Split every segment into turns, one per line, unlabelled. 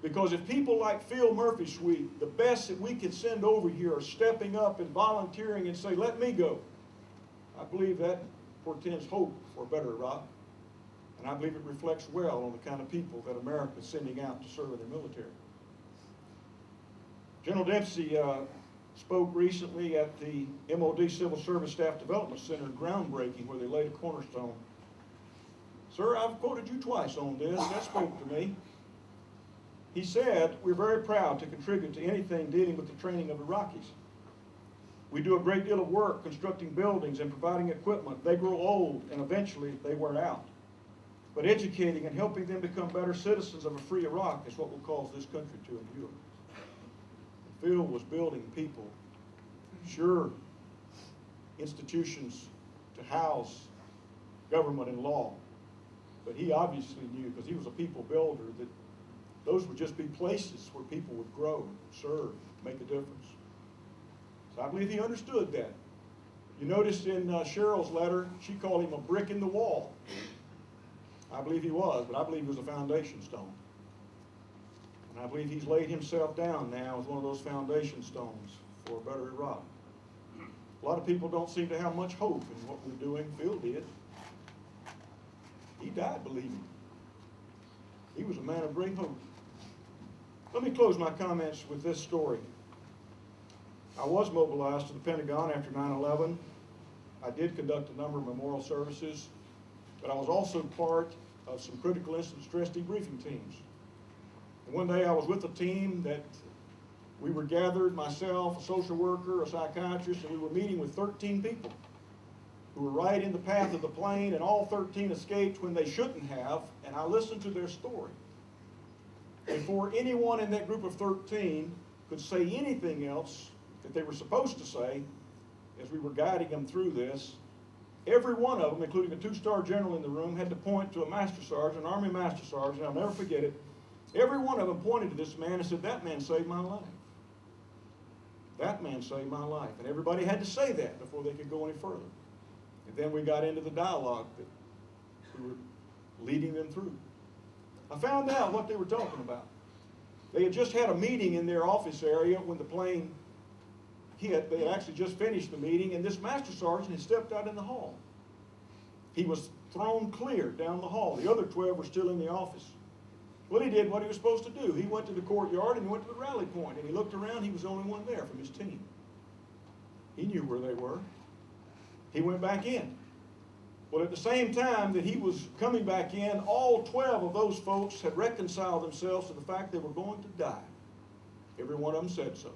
Because if people like Phil Murphy's suite, the best that we can send over here, are stepping up and volunteering and say, let me go, I believe that portends hope for a better Iraq. And I believe it reflects well on the kind of people that America is sending out to serve in their military. General Dempsey spoke recently at the MOD Civil Service Staff Development Center groundbreaking, where they laid a cornerstone. Sir, I've quoted you twice on this. That spoke to me. He said, we're very proud to contribute to anything dealing with the training of Iraqis. We do a great deal of work constructing buildings and providing equipment. They grow old and eventually they wear out. But educating and helping them become better citizens of a free Iraq is what will cause this country to endure. Phil was building people, sure, institutions to house government and law. But he obviously knew, because he was a people builder, that those would just be places where people would grow, serve, make a difference. So I believe he understood that. You noticed in Cheryl's letter, she called him a brick in the wall. I believe he was, but I believe he was a foundation stone. And I believe he's laid himself down now as one of those foundation stones for a better Iraq. A lot of people don't seem to have much hope in what we're doing. Phil did. He died believing. He was a man of great hope. Let me close my comments with this story. I was mobilized to the Pentagon after 9/11. I did conduct a number of memorial services, but I was also part of some critical incident stress debriefing teams. And one day I was with a team that we were gathered, myself, a social worker, a psychiatrist, and we were meeting with 13 people who were right in the path of the plane, and all 13 escaped when they shouldn't have, and I listened to their story. Before anyone in that group of 13 could say anything else that they were supposed to say, as we were guiding them through this, every one of them, including a 2-star general in the room, had to point to a master sergeant, an Army master sergeant, I'll never forget it. Every one of them pointed to this man and said, that man saved my life. That man saved my life. And everybody had to say that before they could go any further. And then we got into the dialogue that we were leading them through. I found out what they were talking about. They had just had a meeting in their office area when the plane hit. They had actually just finished the meeting, and this master sergeant had stepped out in the hall. He was thrown clear down the hall. The other 12 were still in the office. Well, he did what he was supposed to do. He went to the courtyard and he went to the rally point, and he looked around. He was the only one there from his team. He knew where they were. He went back in. Well, at the same time that he was coming back in, all 12 of those folks had reconciled themselves to the fact they were going to die. Every one of them said so.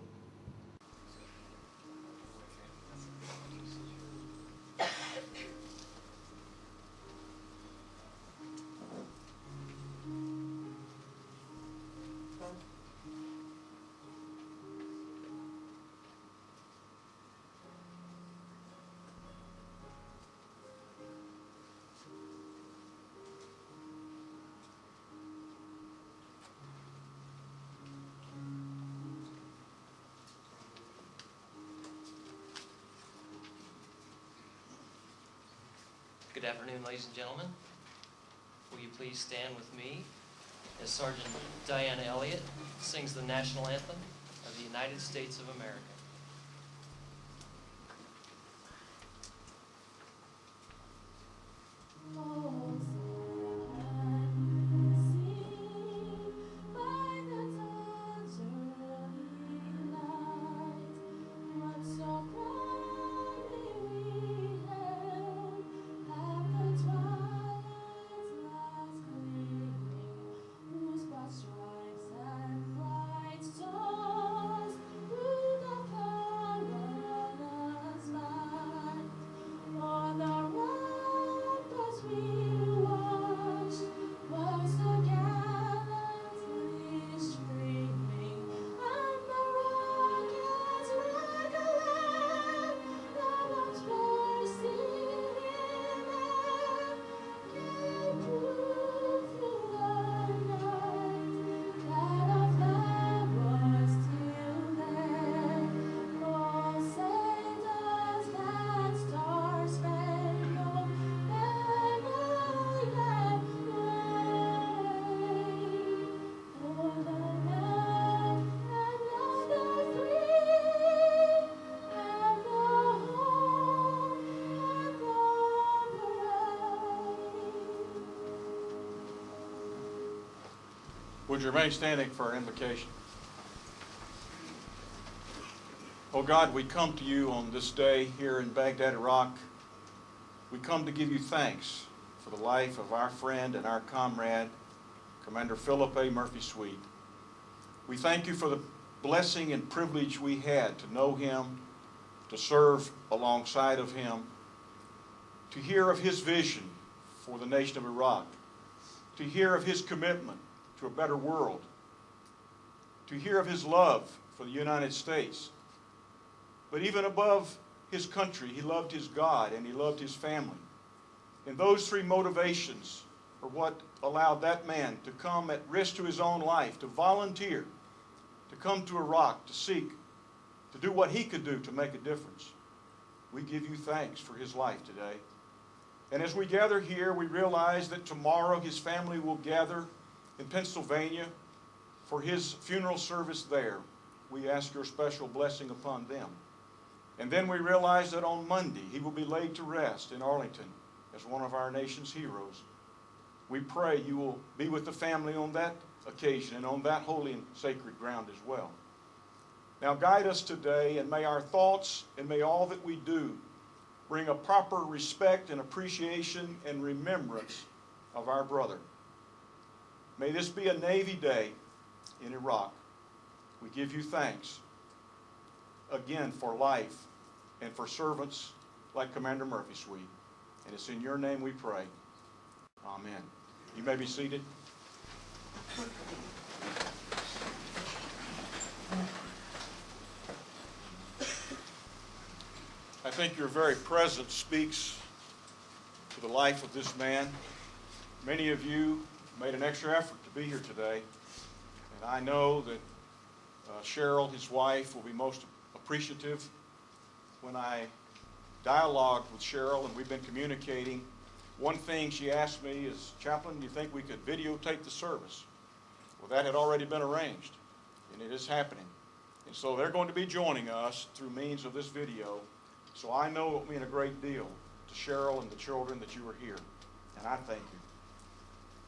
Good afternoon, ladies and gentlemen. Will you please stand with me as Sergeant Diana Elliott sings the national anthem of the United States of America.
On the road goes we Would you remain standing for our invocation? Oh God, we come to you on this day here in Baghdad, Iraq. We come to give you thanks for the life of our friend and our comrade, Commander Phillip A. Murphy-Sweet. We thank you for the blessing and privilege we had to know him, to serve alongside of him, to hear of his vision for the nation of Iraq, to hear of his commitment to a better world, to hear of his love for the United States. But even above his country, he loved his God and he loved his family. And those three motivations are what allowed that man to come at risk to his own life, to volunteer, to come to Iraq, to seek, to do what he could do to make a difference. We give you thanks for his life today. And as we gather here, we realize that tomorrow his family will gather in Pennsylvania for his funeral service there. We ask your special blessing upon them. And then we realize that on Monday he will be laid to rest in Arlington as one of our nation's heroes. We pray you will be with the family on that occasion and on that holy and sacred ground as well. Now guide us today, and may our thoughts and may all that we do bring a proper respect and appreciation and remembrance of our brother. May this be a Navy Day in Iraq. We give you thanks again for life and for servants like Commander Murphy-Sweet. And it's in your name we pray. Amen. You may be seated. I think your very presence speaks to the life of this man. Many of you made an extra effort to be here today, and I know that Cheryl, his wife, will be most appreciative. When I dialogued with Cheryl and we've been communicating, one thing she asked me is, Chaplain, do you think we could videotape the service? Well, that had already been arranged, and it is happening. And so they're going to be joining us through means of this video. So I know it will mean a great deal to Cheryl and the children that you are here, and I thank you.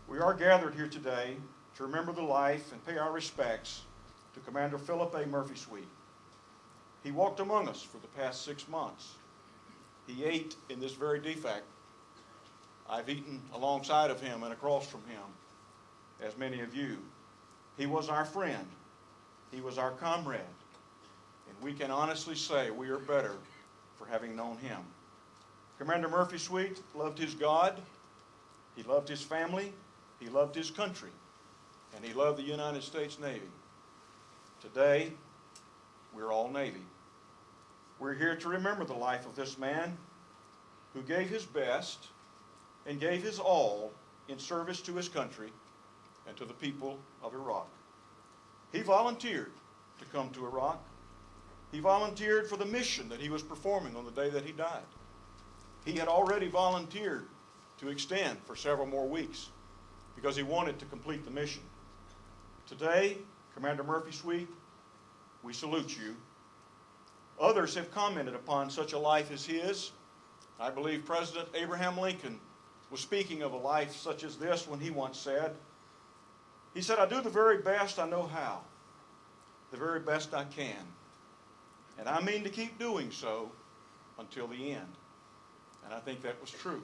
We are gathered here today to remember the life and pay our respects to Commander Phillip A. Murphy-Sweet. He walked among us for the past 6 months. He ate in this very defect. I've eaten alongside of him and across from him, as many of you. He was our friend. He was our comrade. And we can honestly say we are better for having known him. Commander Murphy-Sweet loved his God, he loved his family, he loved his country, and he loved the United States Navy. Today, we're all Navy. We're here to remember the life of this man who gave his best and gave his all in service to his country and to the people of Iraq. He volunteered to come to Iraq. He volunteered for the mission that he was performing on the day that he died. He had already volunteered to extend for several more weeks because he wanted to complete the mission. Today, Commander Murphy-Sweet, we salute you. Others have commented upon such a life as his. I believe President Abraham Lincoln was speaking of a life such as this when he once said, he said, I do the very best I know how, the very best I can. And I mean to keep doing so until the end. And I think that was true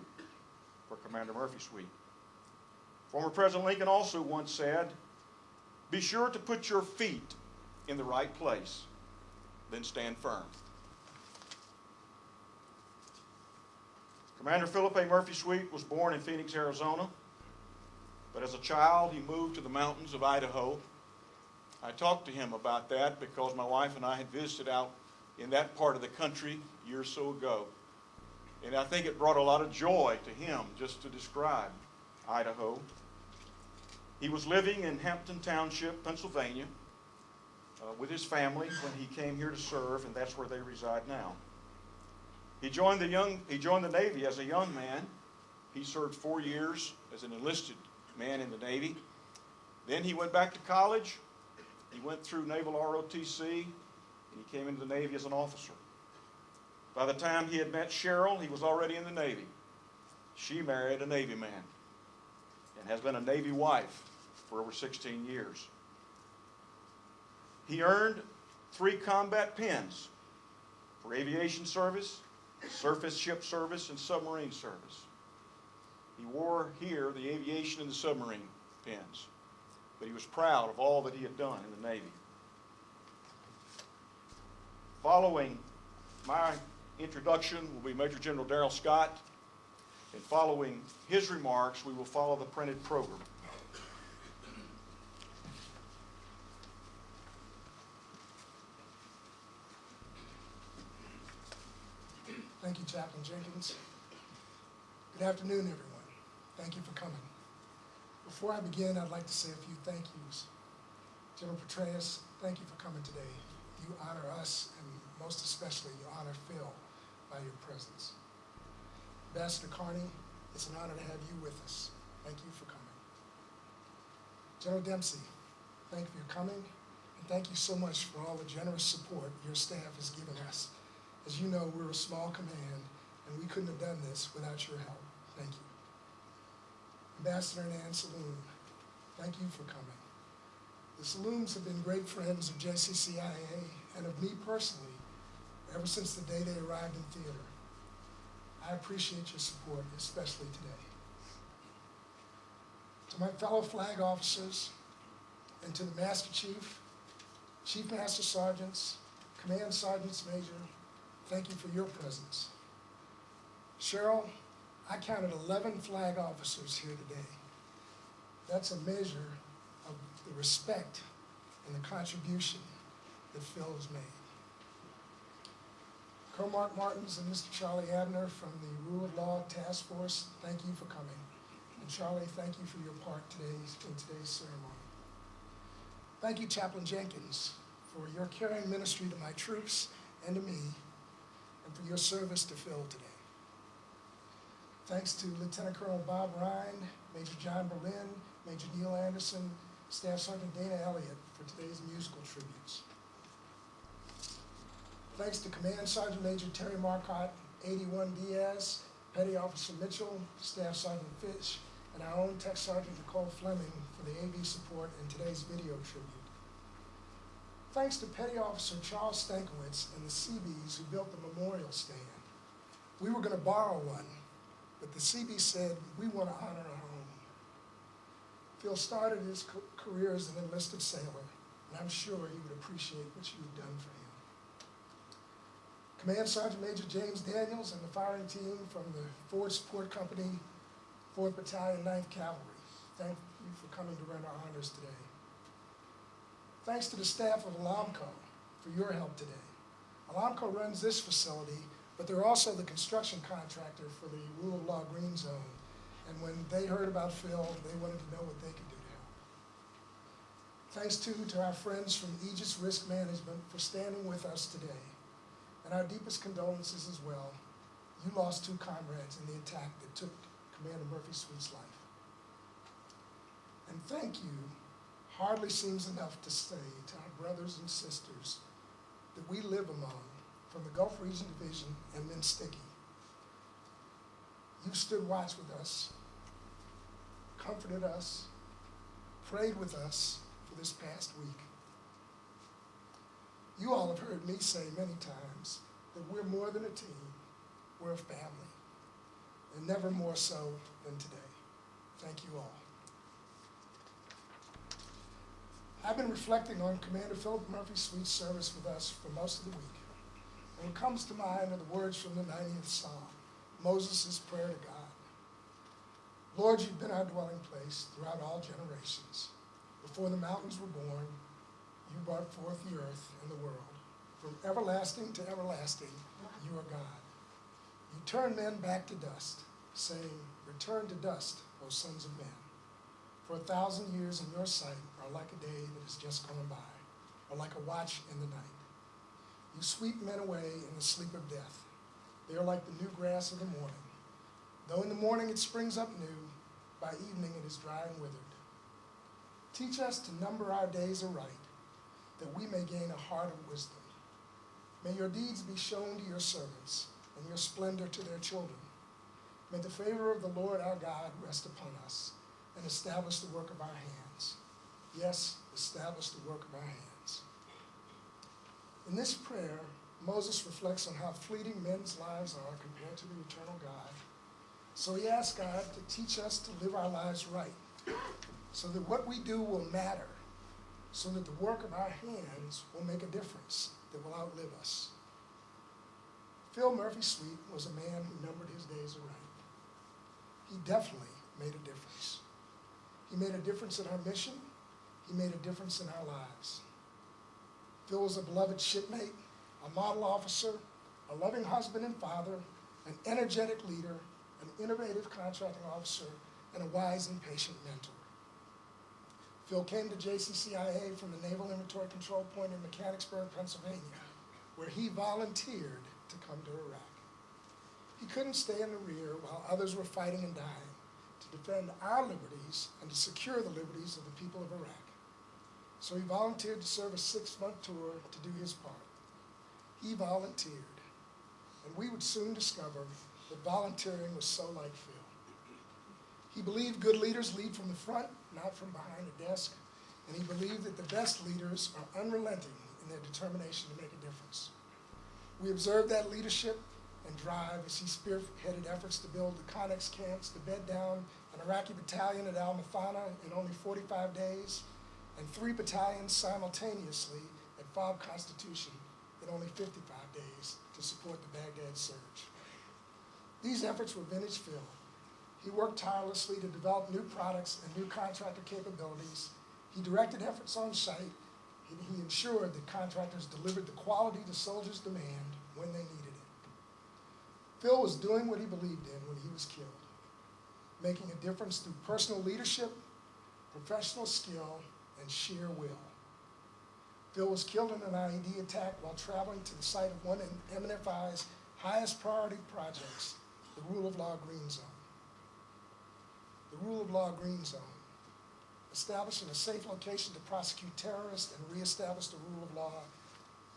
for Commander Murphy-Sweet. Former President Lincoln also once said, be sure to put your feet in the right place, then stand firm. Commander Phillip A. Murphy-Sweet was born in Phoenix, Arizona, but as a child he moved to the mountains of Idaho. I talked to him about that because my wife and I had visited out in that part of the country a year or so ago. And I think it brought a lot of joy to him just to describe Idaho. He was living in Hampton Township, Pennsylvania, with his family when he came here to serve, and that's where they reside now. He joined the Navy as a young man. He served 4 years as an enlisted man in the Navy. Then he went back to college. He went through Naval ROTC, and he came into the Navy as an officer. By the time he had met Cheryl, he was already in the Navy. She married a Navy man and has been a Navy wife for over 16 years. He earned 3 combat pins for aviation service, surface ship service, and submarine service. He wore here the aviation and the submarine pins, but he was proud of all that he had done in the Navy. Following my introduction will be Major General Darrell Scott, and following his remarks, we will follow the printed program.
Thank you, Chaplain Jenkins. Good afternoon, everyone. Thank you for coming. Before I begin, I'd like to say a few thank yous. General Petraeus, thank you for coming today. You honor us, and most especially, you honor Phil by your presence. Ambassador Carney, it's an honor to have you with us. Thank you for coming. General Dempsey, thank you for coming, and thank you so much for all the generous support your staff has given us. As you know, we're a small command, and we couldn't have done this without your help. Thank you. Ambassador and Ann Saloon, thank you for coming. The Saloons have been great friends of JCCIA and of me personally ever since the day they arrived in theater. I appreciate your support, especially today. To my fellow flag officers and to the Master Chief, Chief Master Sergeants, Command Sergeants Major, thank you for your presence. Cheryl, I counted 11 flag officers here today. That's a measure of the respect and the contribution that Phil has made. Colonel Mark Martins and Mr. Charlie Abner from the Rule of Law Task Force, thank you for coming. And Charlie, thank you for your part in today's ceremony. Thank you, Chaplain Jenkins, for your caring ministry to my troops and to me, and for your service to Phil today. Thanks to Lieutenant Colonel Bob Ryan, Major John Berlin, Major Neil Anderson, Staff Sergeant Dana Elliott for today's musical tributes. Thanks to Command Sergeant Major Terry Marcotte, 81 Diaz, Petty Officer Mitchell, Staff Sergeant Fitch, and our own Tech Sergeant Nicole Fleming for the AV support in today's video tribute. Thanks to Petty Officer Charles Stankiewicz and the Seabees who built the memorial stand. We were going to borrow one, but the Seabees said, we want to honor our own. Phil started his career as an enlisted sailor, and I'm sure he would appreciate what you've done for him. Command Sergeant Major James Daniels and the firing team from the Ford Support Company, 4th Battalion, 9th Cavalry. Thank you for coming to render honors today. Thanks to the staff of Alamco for your help today. Alamco runs this facility, but they're also the construction contractor for the Rule of Law Green Zone. And when they heard about Phil, they wanted to know what they could do to help. Thanks too to our friends from Aegis Risk Management for standing with us today. And our deepest condolences as well. You lost 2 comrades in the attack that took Commander Murphy Sweet's life. And thank you hardly seems enough to say to our brothers and sisters that we live among from the Gulf Region Division and then Sticky. You've stood watch with us, comforted us, prayed with us for this past week. You all have heard me say many times that we're more than a team, we're a family, and never more so than today. Thank you all. I've been reflecting on Commander Phillip Murphy Sweet's service with us for most of the week. And what comes to mind are the words from the 90th Psalm, Moses' prayer to God. Lord, you've been our dwelling place throughout all generations. Before the mountains were born, you brought forth the earth and the world. From everlasting to everlasting, you are God. You turn men back to dust, saying, return to dust, O sons of men. For 1,000 years in your sight are like a day that has just gone by, or like a watch in the night. You sweep men away in the sleep of death. They are like the new grass of the morning. Though in the morning it springs up new, by evening it is dry and withered. Teach us to number our days aright, that we may gain a heart of wisdom. May your deeds be shown to your servants, and your splendor to their children. May the favor of the Lord our God rest upon us, and establish the work of our hands. Yes, establish the work of our hands. In this prayer, Moses reflects on how fleeting men's lives are compared to the eternal God. So he asks God to teach us to live our lives right, so that what we do will matter, so that the work of our hands will make a difference that will outlive us. Phil Murphy-Sweet was a man who numbered his days aright. He definitely made a difference. He made a difference in our mission. He made a difference in our lives. Phil was a beloved shipmate, a model officer, a loving husband and father, an energetic leader, an innovative contracting officer, and a wise and patient mentor. Phil came to JCCIA from the Naval Inventory Control Point in Mechanicsburg, Pennsylvania, where he volunteered to come to Iraq. He couldn't stay in the rear while others were fighting and dying to defend our liberties and to secure the liberties of the people of Iraq. So he volunteered to serve a 6-month tour to do his part. He volunteered, and we would soon discover that volunteering was so like Phil. He believed good leaders lead from the front, not from behind a desk, and he believed that the best leaders are unrelenting in their determination to make a difference. We observed that leadership and drive as he spearheaded efforts to build the Connex camps, to bed down an Iraqi battalion at Al-Mathana in only 45 days, and 3 battalions simultaneously at Fob Constitution in only 55 days to support the Baghdad surge. These efforts were vintage Phil. He worked tirelessly to develop new products and new contractor capabilities. He directed efforts on site. He ensured that contractors delivered the quality the soldiers demand when they needed it. Phil was doing what he believed in when he was killed, making a difference through personal leadership, professional skill, and sheer will. Phil was killed in an IED attack while traveling to the site of one of MNFI's highest priority projects, the Rule of Law Green Zone. The Rule of Law Green Zone, establishing a safe location to prosecute terrorists and reestablish the rule of law,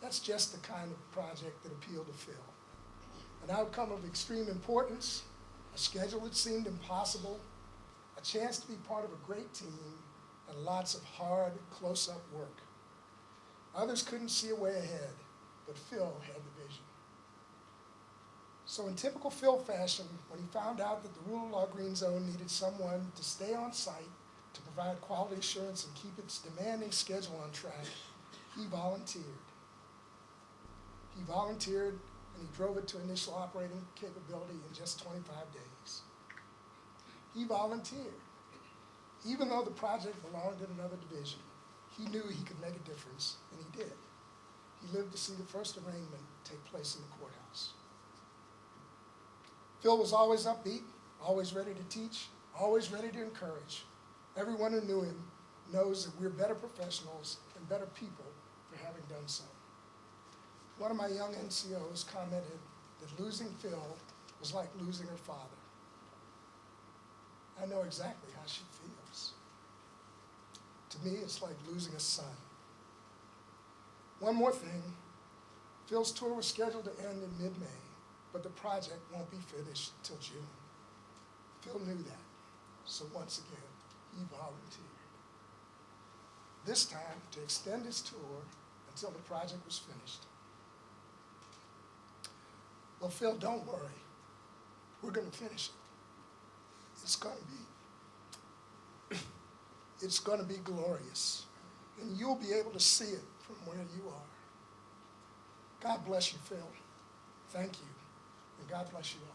that's just the kind of project that appealed to Phil. An outcome of extreme importance, a schedule that seemed impossible, a chance to be part of a great team, and lots of hard, close-up work. Others couldn't see a way ahead, but Phil had the vision. So in typical Phil fashion, when he found out that the Rule of Law Green Zone needed someone to stay on site, to provide quality assurance and keep its demanding schedule on track, he volunteered. He volunteered and he drove it to initial operating capability in just 25 days. He volunteered. Even though the project belonged in another division, he knew he could make a difference, and he did. He lived to see the first arraignment take place in the courthouse. Phil was always upbeat, always ready to teach, always ready to encourage. Everyone who knew him knows that we're better professionals and better people for having done so. One of my young NCOs commented that losing Phil was like losing her father. I know exactly how she feels. To me, it's like losing a son. One more thing, Phil's tour was scheduled to end in mid-May, but the project won't be finished till June. Phil knew that, so once again, he volunteered. This time to extend his tour until the project was finished. Well, Phil, don't worry. We're going to finish it. It's going to be glorious, and you'll be able to see it from where you are. God bless you, Phil. Thank you, and God bless you all.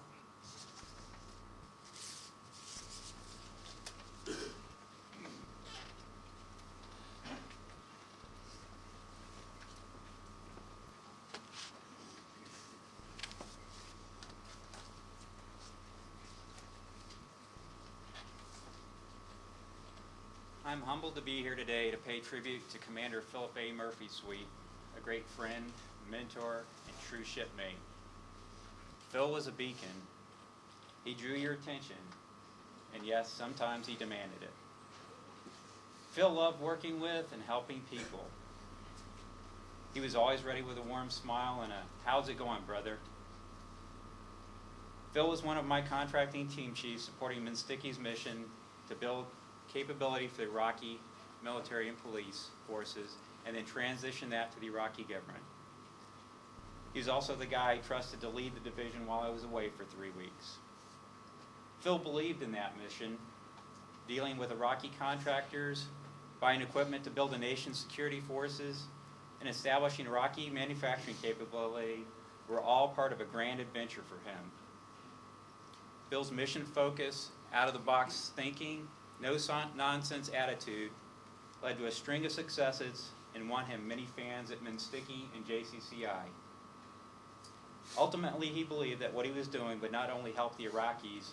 I'm humbled to be here today to pay tribute to Commander Phillip A. Murphy-Sweet, a great friend, mentor, and true shipmate. Phil was a beacon. He drew your attention, and yes, sometimes he demanded it. Phil loved working with and helping people. He was always ready with a warm smile and a, "How's it going, brother?" Phil was one of my contracting team chiefs supporting Minsticky's mission to build capability for the Iraqi military and police forces, and then transitioned that to the Iraqi government. He was also the guy trusted to lead the division while I was away for 3 weeks. Phil believed in that mission, dealing with Iraqi contractors, buying equipment to build the nation's security forces, and establishing Iraqi manufacturing capability were all part of a grand adventure for him. Phil's mission focus, out-of-the-box thinking, no-nonsense attitude led to a string of successes and won him many fans at Minsticky and JCCI. Ultimately, he believed that what he was doing would not only help the Iraqis,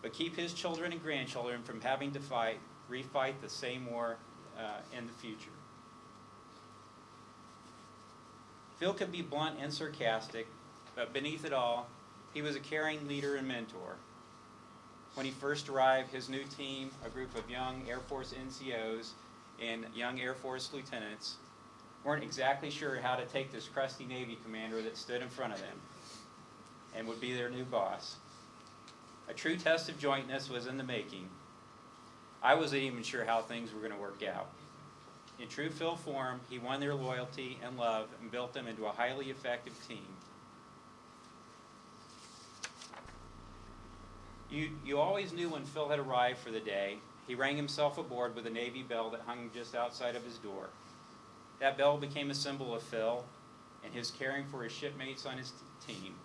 but keep his children and grandchildren from having to refight the same war in the future. Phil could be blunt and sarcastic, but beneath it all, he was a caring leader and mentor. When he first arrived, his new team, a group of young Air Force NCOs and young Air Force lieutenants, weren't exactly sure how to take this crusty Navy commander that stood in front of them and would be their new boss. A true test of jointness was in the making. I wasn't even sure how things were going to work out. In true Phil form, he won their loyalty and love and built them into a highly effective team. You always knew when Phil had arrived for the day. He rang himself aboard with a Navy bell that hung just outside of his door. That bell became a symbol of Phil and his caring for his shipmates on his team.